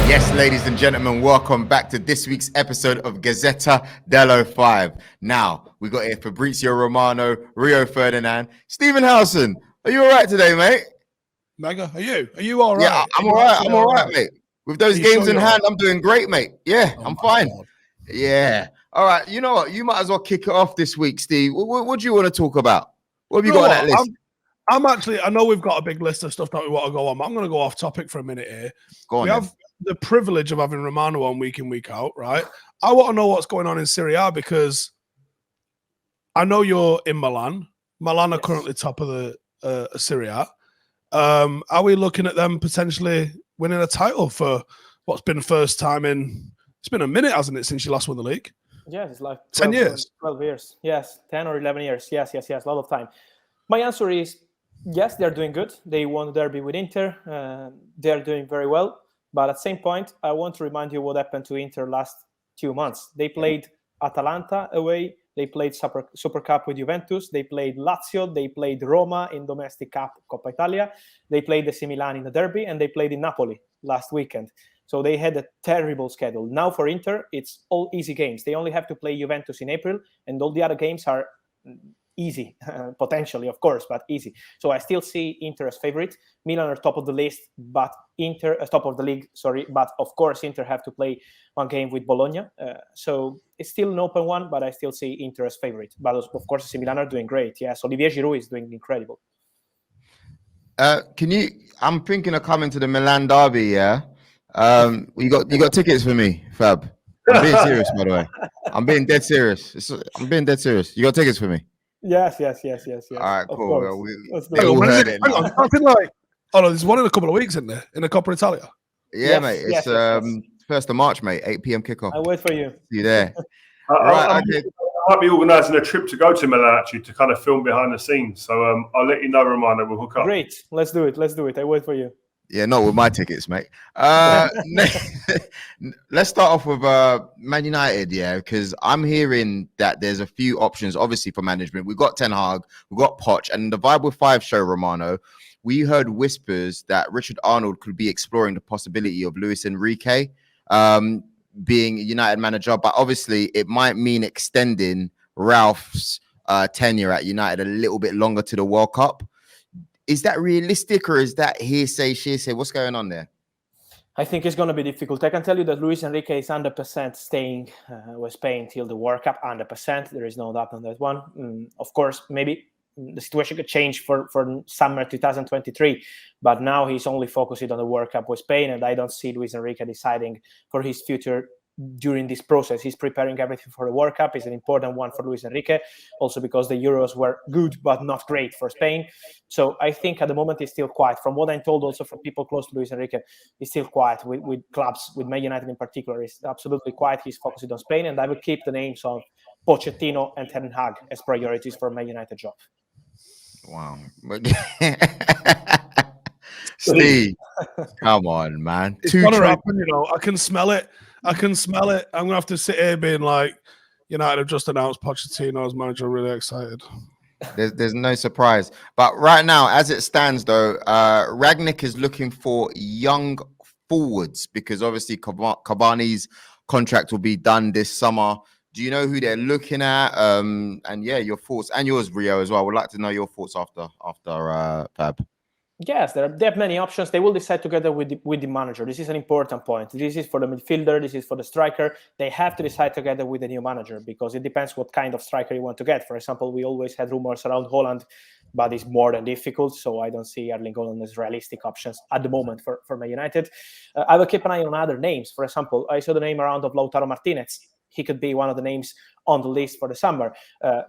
Yes, ladies and gentlemen, welcome back to this week's episode of Gazzetta Dello FIVE. Now, we got here Fabrizio Romano, Ferdinand, Stephen Howson. Are you all right today, mate? Mega, are you all right? Yeah, I'm all right, mate. With those games in hand, I'm doing great, mate. Yeah, I'm fine. God. Yeah. All right, you know what? You might as well kick it off this week, Steve. What do you want to talk about? What have you got on that list? I'm actually, I know we've got a big list of stuff that we want to go on, but I'm going to go off topic for a minute here. We have the privilege of having Romano on week in, week out, right? I want to know what's going on in Seria A because I know you're in Milan. Milan are currently top of the Seria A. Are we looking at them potentially winning a title for what's been the first time in, it's been a minute, hasn't it, since you last won the league? Yes, it's like 10 years. 12 years. Yes, 10 or 11 years. Yes, a lot of time. My answer is yes, they're doing good. They won the derby with Inter. They're doing very well. But at the same point, I want to remind you what happened to Inter last 2 months. They played Atalanta away. They played Super Cup with Juventus. They played Lazio. They played Roma in domestic cup, Coppa Italia. They played AC Milan in the derby, and they played in Napoli last weekend. So they had a terrible schedule. Now for Inter, it's all easy games. They only have to play Juventus in April, and all the other games are easy, potentially, of course, but easy. So I still see Inter as favorite. Milan are top of the list, but Inter top of the league. Sorry, but of course Inter have to play one game with Bologna. So it's still an open one, but I still see Inter as favorite. But of course, AC Milan are doing great. Yes, Olivier Giroud is doing incredible. I'm thinking of coming to the Milan derby. Yeah, you got tickets for me, Fab? I'm being serious, by the way. I'm being dead serious. You got tickets for me? Yes. All right, cool. There's one in a couple of weeks, isn't there? In the Coppa Italia. Yeah, yes, mate. It's 1st of March, mate. 8 p.m. kickoff. I'll wait for you. See you there. I might be organising a trip to go to Milan actually to kind of film behind the scenes. So I'll let you know, Romano. We'll hook up. Great. Let's do it. I wait for you. Yeah, not with my tickets, mate. Let's start off with Man United, because I'm hearing that there's a few options, obviously, for management. We've got Ten Hag, we've got Poch, and the Vibe with Five show, Romano, we heard whispers that Richard Arnold could be exploring the possibility of Luis Enrique being a United manager, but obviously it might mean extending Ralph's tenure at United a little bit longer to the World Cup. Is that realistic or is that hearsay? What's going on there? I think it's going to be difficult. I can tell you that Luis Enrique is 100% staying with Spain till the World Cup, 100%. There is no doubt on that one. Of course, maybe the situation could change for summer 2023, but now he's only focused on the World Cup with Spain, and I don't see Luis Enrique deciding for his future during this process. He's preparing everything for the World Cup. It's an important one for Luis Enrique, also because the Euros were good but not great for Spain. So I think at the moment he's still quiet. From what I'm told also from people close to Luis Enrique, he's still quiet with clubs, with Man United in particular. He's absolutely quiet. He's focused on Spain, and I will keep the names of Pochettino and Ten Hag as priorities for Man United job. Wow. Steve, come on, man. It's going to happen, I can smell it. I'm going to have to sit here being like, United have just announced Pochettino as manager. Really excited. There's no surprise. But right now, as it stands, though, Rangnick is looking for young forwards because obviously Cavani's contract will be done this summer. Do you know who they're looking at? And yeah, your thoughts and yours, Rio, as well. We'd like to know your thoughts after Fab. Yes, they have many options. They will decide together with the manager. This is an important point. This is for the midfielder. This is for the striker. They have to decide together with the new manager because it depends what kind of striker you want to get. For example, we always had rumors around Holland, but it's more than difficult. So I don't see Erling Haaland as realistic options at the moment for Man United. I will keep an eye on other names. For example, I saw the name around of Lautaro Martinez. He could be one of the names on the list for the summer.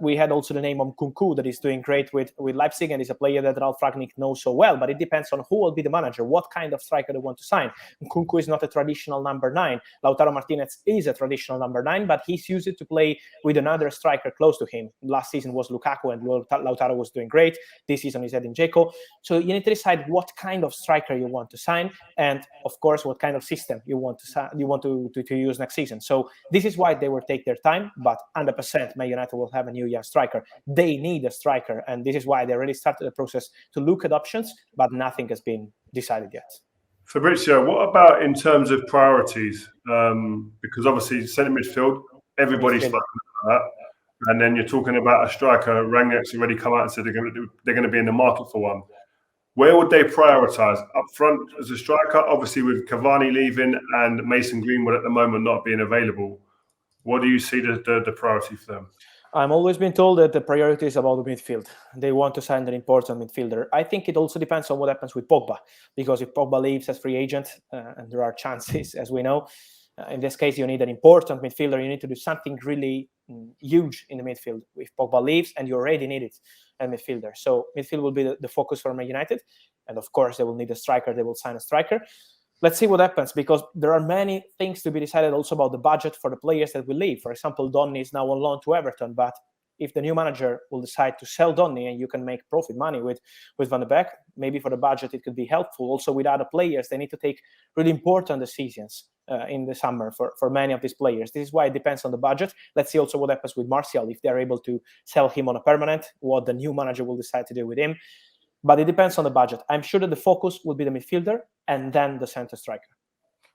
We had also the name of Nkunku that is doing great with Leipzig and is a player that Ralf Rangnick knows so well, but it depends on who will be the manager, what kind of striker they want to sign. Nkunku is not a traditional number 9. Lautaro Martinez is a traditional number 9, but he's used to play with another striker close to him. Last season was Lukaku and Lautaro was doing great. This season is Edin Dzeko. So you need to decide what kind of striker you want to sign and, of course, what kind of system you want to use next season. So this is why they will take their time, but 100% Man United will have a new young striker. They need a striker, and this is why they already started the process to look at options, but nothing has been decided yet. Fabrizio, what about in terms of priorities? Because obviously centre midfield, everybody's spoken about that. And then you're talking about a striker. Rangnick's already come out and said they're going to be in the market for one. Where would they prioritise? Up front as a striker, obviously with Cavani leaving and Mason Greenwood at the moment not being available. What do you see the priority for them? I'm always been told that the priority is about the midfield. They want to sign an important midfielder. I think it also depends on what happens with Pogba, because if Pogba leaves as free agent, and there are chances, as we know, in this case, you need an important midfielder. You need to do something really huge in the midfield. If Pogba leaves, and you already need it, a midfielder. So midfield will be the focus for Man United. And of course, they will need a striker. They will sign a striker. Let's see what happens, because there are many things to be decided also about the budget for the players that will leave. For example, Donny is now on loan to Everton, but if the new manager will decide to sell Donny and you can make profit money with Van de Beek, maybe for the budget it could be helpful. Also with other players, they need to take really important decisions in the summer for many of these players. This is why it depends on the budget. Let's see also what happens with Martial, if they're able to sell him on a permanent, what the new manager will decide to do with him. But it depends on the budget. I'm sure that the focus will be the midfielder and then the center striker.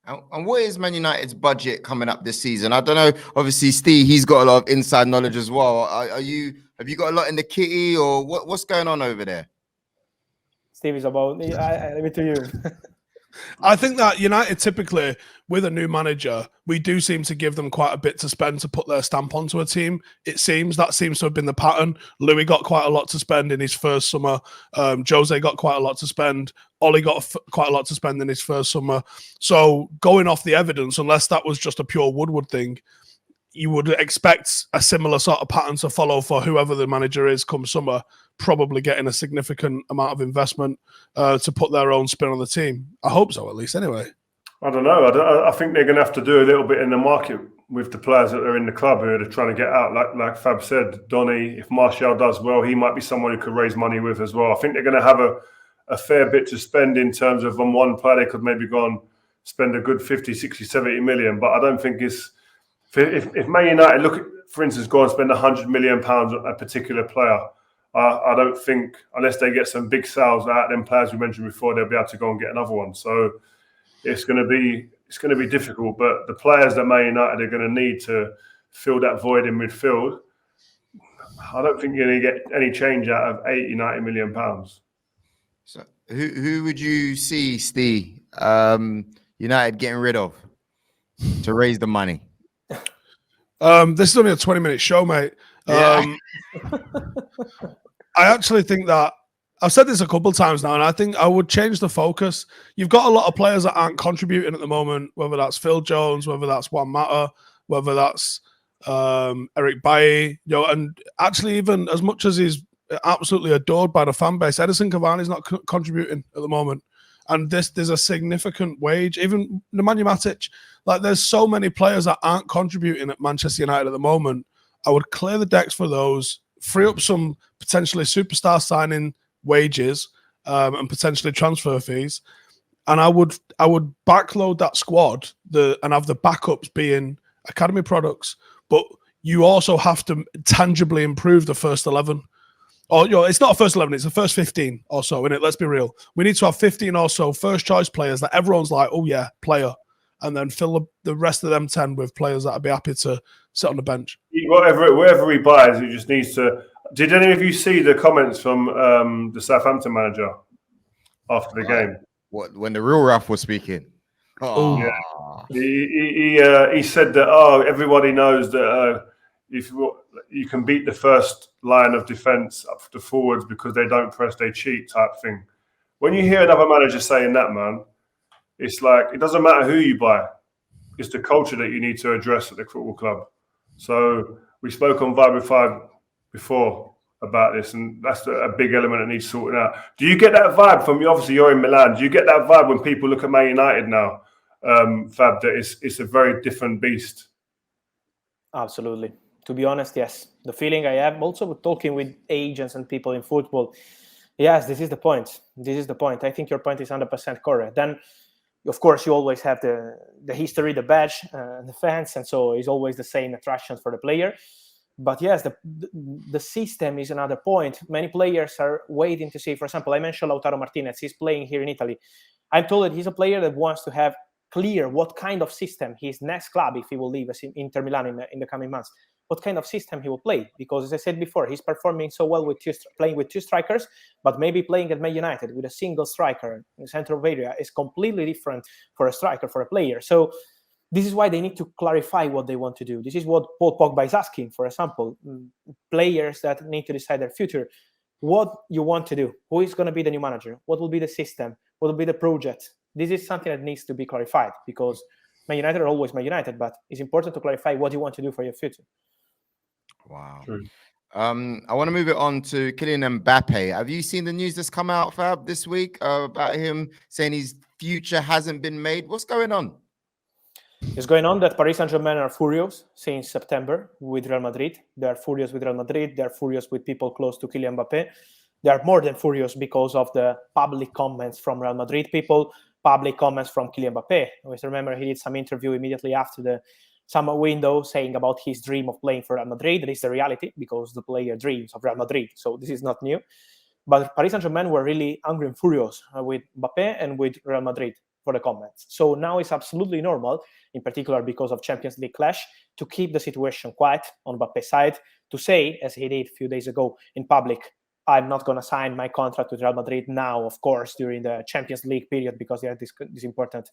And what is Man United's budget coming up this season? I don't know. Obviously, Steve, he's got a lot of inside knowledge as well. Have you got a lot in the kitty, or what's going on over there? Steve is about. I leave it to you. I think that United typically, with a new manager, we do seem to give them quite a bit to spend to put their stamp onto a team. It seems that seems to have been the pattern. Louis got quite a lot to spend in his first summer. Jose got quite a lot to spend. Ollie got quite a lot to spend in his first summer. So going off the evidence, unless that was just a pure Woodward thing, you would expect a similar sort of pattern to follow for whoever the manager is come summer, probably getting a significant amount of investment to put their own spin on the team. I hope so, at least, anyway. I don't know. I think they're going to have to do a little bit in the market with the players that are in the club who are trying to get out. Like Fab said, Donny, if Martial does well, he might be someone who could raise money with as well. I think they're going to have a fair bit to spend in terms of on one player they could maybe go and spend a good 50, 60, 70 million. But I don't think it's... If Man United look at, for instance, go and spend £100 million on a particular player, I don't think, unless they get some big sales out of them players we mentioned before, they'll be able to go and get another one. So it's going to be difficult. But the players that Man United are going to need to fill that void in midfield, I don't think you're going to get any change out of 80, 90 million pounds. So who would you see, Steve, United getting rid of to raise the money? This is only a 20-minute show, mate. I actually think that I've said this a couple of times now, and I think I would change the focus. You've got a lot of players that aren't contributing at the moment, whether that's Phil Jones, whether that's Juan Mata, whether that's Eric Bailly, and actually even as much as he's absolutely adored by the fan base, Edison Cavani's not contributing at the moment. And there's a significant wage. Even Nemanja Matic, there's so many players that aren't contributing at Manchester United at the moment. I would clear the decks for those, free up some potentially superstar signing wages and potentially transfer fees, and I would backload that squad and have the backups being academy products. But you also have to tangibly improve the first 11. Or it's not a first 11, it's the first 15 or so, innit? Let's be real. We need to have 15 or so first choice players that everyone's like, oh yeah, player. And then fill the rest of them 10 with players that I'd be happy to sit on the bench. Wherever he buys, he just needs to... Did any of you see the comments from the Southampton manager after the game? What, when the real Ralf was speaking? Oh, yeah. He said that, everybody knows that if you can beat the first line of defence up to forwards because they don't press, they cheat type thing. When you hear another manager saying that, man, it's like, it doesn't matter who you buy. It's the culture that you need to address at the football club. So we spoke on Vibe with Five before about this, and that's a big element that needs sorting out. Do you get that vibe from, obviously you're in Milan, do you get that vibe when people look at Man United now, Fab, that it's a very different beast? Absolutely. To be honest, yes. The feeling I have also with talking with agents and people in football, yes, this is the point. This is the point. I think your point is 100% correct. Then, of course, you always have the history, the badge, the fans, and so it's always the same attractions for the player. But yes, the system is another point. Many players are waiting to see, for example, I mentioned Lautaro Martinez. He's playing here in Italy. I'm told that he's a player that wants to have clear what kind of system his next club, if he will leave Inter Milan in the coming months, what kind of system he will play. Because as I said before, he's performing so well with playing with two strikers, but maybe playing at Man United with a single striker in the center of area is completely different for a striker, for a player. So this is why they need to clarify what they want to do. This is what Paul Pogba is asking, for example, players that need to decide their future. What you want to do? Who is going to be the new manager? What will be the system? What will be the project? This is something that needs to be clarified, because Man United are always Man United, but it's important to clarify what you want to do for your future. Wow. True. I want to move it on to Kylian Mbappe. Have you seen the news that's come out, Fab, this week about him saying his future hasn't been made? What's going on? It's going on that Paris Saint-Germain are furious since September with Real Madrid. They are furious with Real Madrid. They are furious with people close to Kylian Mbappe. They are more than furious because of the public comments from Real Madrid people, public comments from Kylian Mbappe. I remember he did some interview immediately after the summer window saying about his dream of playing for Real Madrid. That is the reality, because the player dreams of Real Madrid. So this is not new. But Paris Saint-Germain were really angry and furious with Mbappe and with Real Madrid for the comments. So now it's absolutely normal, in particular because of Champions League clash, to keep the situation quiet on Mbappe's side, to say, as he did a few days ago in public, I'm not going to sign my contract with Real Madrid now, of course, during the Champions League period, because they had this important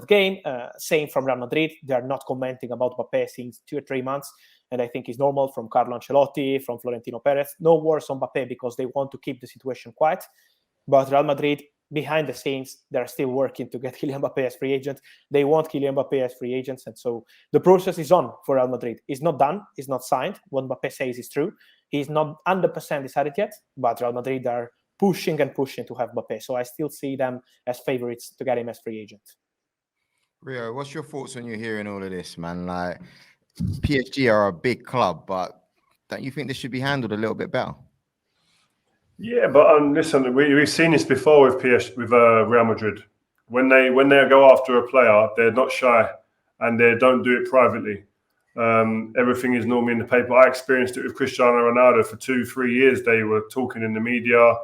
game. Same from Real Madrid. They are not commenting about Mbappe since 2 or 3 months. And I think it's normal from Carlo Ancelotti, from Florentino Perez. No words on Mbappe because they want to keep the situation quiet. But Real Madrid, behind the scenes, they're still working to get Kylian Mbappe as free agent. They want Kylian Mbappe as free agents. And so the process is on for Real Madrid. It's not done. It's not signed. What Mbappe says is true. He's not 100% decided yet, but Real Madrid are pushing and pushing to have Mbappe. So I still see them as favorites to get him as free agent. Rio, what's your thoughts when you're hearing all of this, man? Like, PSG are a big club, but don't you think this should be handled a little bit better? Yeah, but listen, we've seen this before with Real Madrid. When they go after a player, they're not shy, and they don't do it privately. Everything is normally in the paper. I experienced it with Cristiano Ronaldo for 2-3 years. They were talking in the media,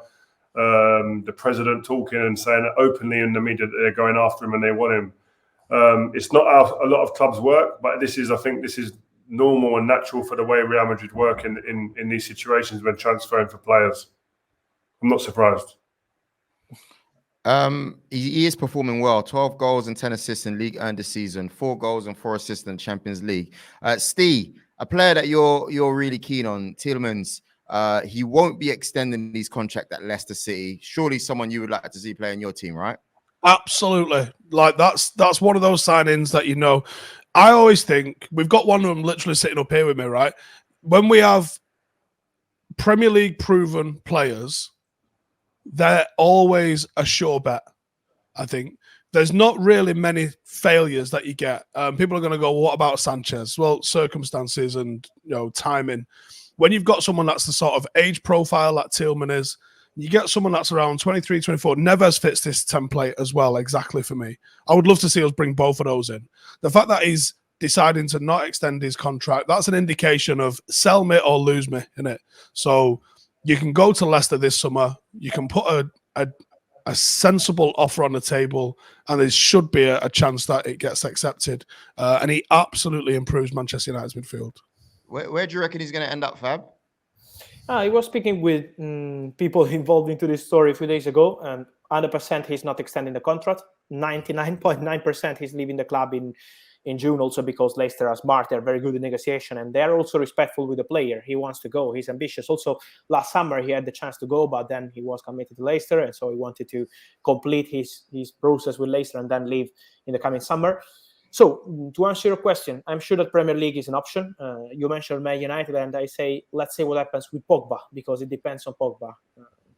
the president talking and saying openly in the media that they're going after him and they want him. It's not how a lot of clubs work, but I think this is normal and natural for the way Real Madrid work in these situations when transferring for players. I'm not surprised. He is performing well. 12 goals and 10 assists in league earned this season. 4 goals and 4 assists in Champions League. Steve, a player that you're really keen on, Tielemans. He won't be extending his contract at Leicester City. Surely someone you would like to see play in your team, right? Absolutely. Like that's one of those signings that, you know, I always think we've got one of them literally sitting up here with me, right? When we have Premier League proven players, they're always a sure bet. I think there's not really many failures that you get. People are going to go, well, what about Sanchez? Well, circumstances and, you know, timing. When you've got someone that's the sort of age profile that Tielemans is, you get someone that's around 23, 24. Neves fits this template as well, exactly for me. I would love to see us bring both of those in. The fact that he's deciding to not extend his contract, that's an indication of sell me or lose me, innit? So you can go to Leicester this summer. You can put a sensible offer on the table, and there should be a chance that it gets accepted. And he absolutely improves Manchester United's midfield. Where do you reckon he's going to end up, Fab? I was speaking with people involved into this story a few days ago, and 100% he's not extending the contract. 99.9% he's leaving the club in June, also because Leicester are smart. They're very good in negotiation, and they're also respectful with the player. He wants to go. He's ambitious. Also, last summer he had the chance to go, but then he was committed to Leicester, and so he wanted to complete his process with Leicester and then leave in the coming summer. So, to answer your question, I'm sure that Premier League is an option. You mentioned Man United, and I say, let's see what happens with Pogba, because it depends on Pogba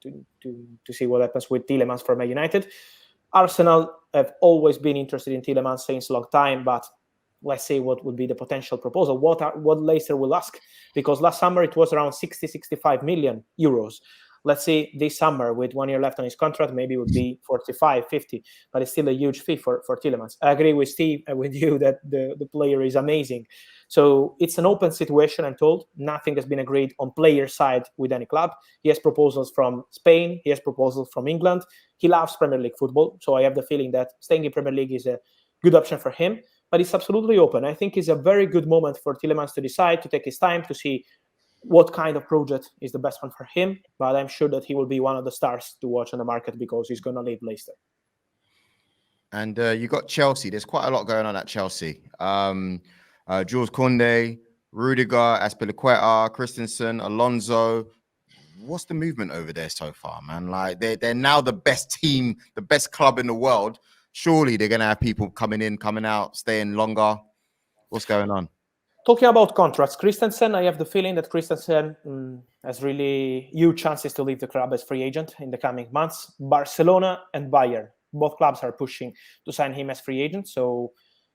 to see what happens with Tielemans for Man United. Arsenal have always been interested in Tielemans since a long time, but let's see what would be the potential proposal. What Leicester will ask, because last summer it was around 60-65 million euros. Let's see this summer with 1 year left on his contract, maybe it would be 45, 50, but it's still a huge fee for Tielemans. I agree with Steve and with you that the player is amazing. So it's an open situation, I'm told. Nothing has been agreed on player side with any club. He has proposals from Spain. He has proposals from England. He loves Premier League football. So I have the feeling that staying in Premier League is a good option for him. But it's absolutely open. I think it's a very good moment for Tielemans to decide, to take his time, to see what kind of project is the best one for him. But I'm sure that he will be one of the stars to watch on the market because he's going to leave Leicester. And you got Chelsea. There's quite a lot going on at Chelsea. Jules Koundé, Rudiger, Azpilicueta, Christensen, Alonso. What's the movement over there so far, man? Like they're now the best team, the best club in the world. Surely they're going to have people coming in, coming out, staying longer. What's going on? Talking about contracts, Christensen, I have the feeling that Christensen has really huge chances to leave the club as free agent in the coming months. Barcelona and Bayern, both clubs are pushing to sign him as free agent. So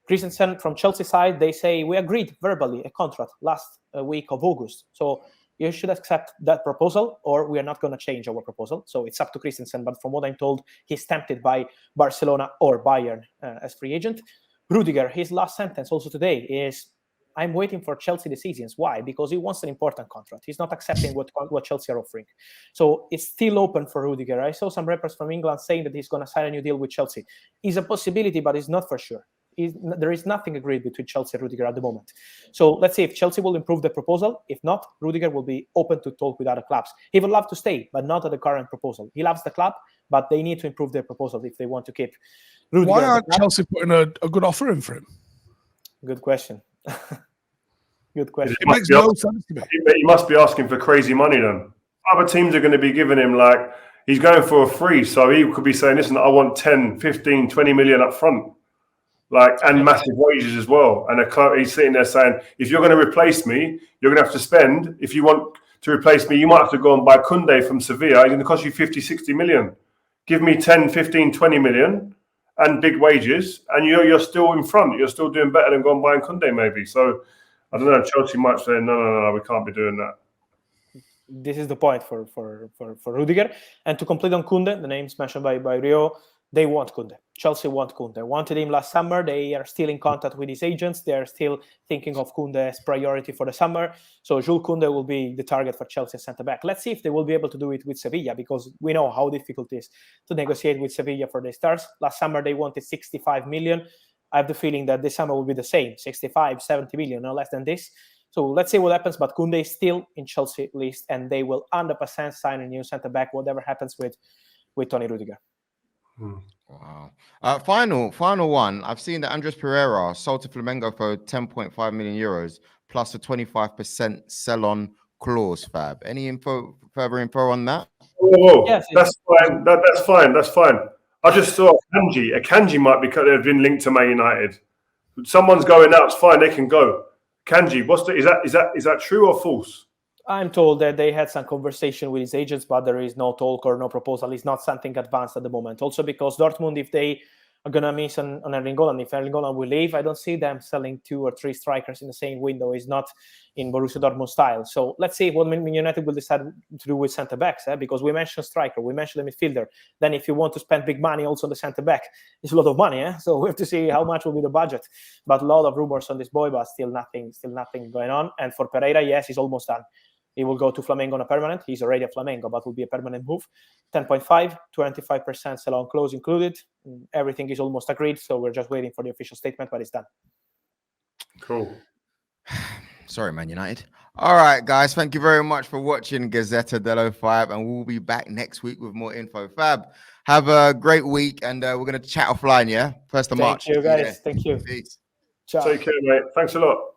Christensen from Chelsea side, they say we agreed verbally a contract last week of August. So you should accept that proposal or we are not going to change our proposal. So it's up to Christensen. But from what I'm told, he's tempted by Barcelona or Bayern as free agent. Rudiger, his last sentence also today is, I'm waiting for Chelsea decisions. Why? Because he wants an important contract. He's not accepting what Chelsea are offering. So it's still open for Rudiger. I saw some reports from England saying that he's going to sign a new deal with Chelsea. It's a possibility, but it's not for sure. There is nothing agreed between Chelsea and Rudiger at the moment. So let's see if Chelsea will improve the proposal. If not, Rudiger will be open to talk with other clubs. He would love to stay, but not at the current proposal. He loves the club, but they need to improve their proposal if they want to keep Rudiger. Why aren't Chelsea putting a good offer in for him? Good question. Good question. It makes no sense to me. He must be asking for crazy money then. Other teams are going to be giving him like, he's going for a free. So he could be saying, listen, I want 10, 15, 20 million up front. Like, and massive wages as well. And he's sitting there saying, if you're going to replace me, you're going to have to spend. If you want to replace me, you might have to go and buy Koundé from Sevilla. It's going to cost you 50, 60 million. Give me 10, 15, 20 million and big wages. And you're still in front. You're still doing better than going buying Koundé maybe. So, I don't know. Chelsea might say, no, we can't be doing that. This is the point for Rudiger. And to complete on Koundé, the names mentioned by Rio, they want Koundé. Chelsea want Koundé. Wanted him last summer. They are still in contact with his agents. They are still thinking of Koundé as priority for the summer. So Jules Koundé will be the target for Chelsea centre-back. Let's see if they will be able to do it with Sevilla, because we know how difficult it is to negotiate with Sevilla for the stars. Last summer, they wanted 65 million. I have the feeling that this summer will be the same, 65, 70 million, no less than this. So let's see what happens. But Koundé is still in Chelsea list, and they will 100% sign a new centre-back, whatever happens with Tony Rudiger. Wow. Final one. I've seen that Andres Pereira sold to Flamengo for 10.5 million euros plus a 25% sell-on clause, Fab. Any further info on that? Whoa. Yes, that's fine. That's fine. I just saw Akanji might have been linked to Man United. Someone's going out. It's fine. They can go. Akanji, is that true or false? I'm told that they had some conversation with his agents, but there is no talk or no proposal. It's not something advanced at the moment. Also because Dortmund, if they are going to miss on Erling Haaland, if Erling Haaland will leave, I don't see them selling 2 or 3 strikers in the same window. It's not in Borussia Dortmund style. So let's see what Man United will decide to do with centre-backs, because we mentioned striker, we mentioned the midfielder. Then if you want to spend big money also on the centre-back, it's a lot of money. So we have to see how much will be the budget. But a lot of rumors on this boy, but still nothing going on. And for Pereira, yes, he's almost done. He will go to Flamengo on a permanent. He's already at Flamengo, but will be a permanent move. 10.5, 25% sell-on clause included. Everything is almost agreed, so we're just waiting for the official statement, but it's done. Cool. Sorry, Man United. All right, guys. Thank you very much for watching Gazzetta Dello FIVE, and we'll be back next week with more info. Fab, have a great week, and we're going to chat offline, yeah? 1st of March. Thank you, guys. Thank you. Peace. Ciao. Take care, mate. Thanks a lot.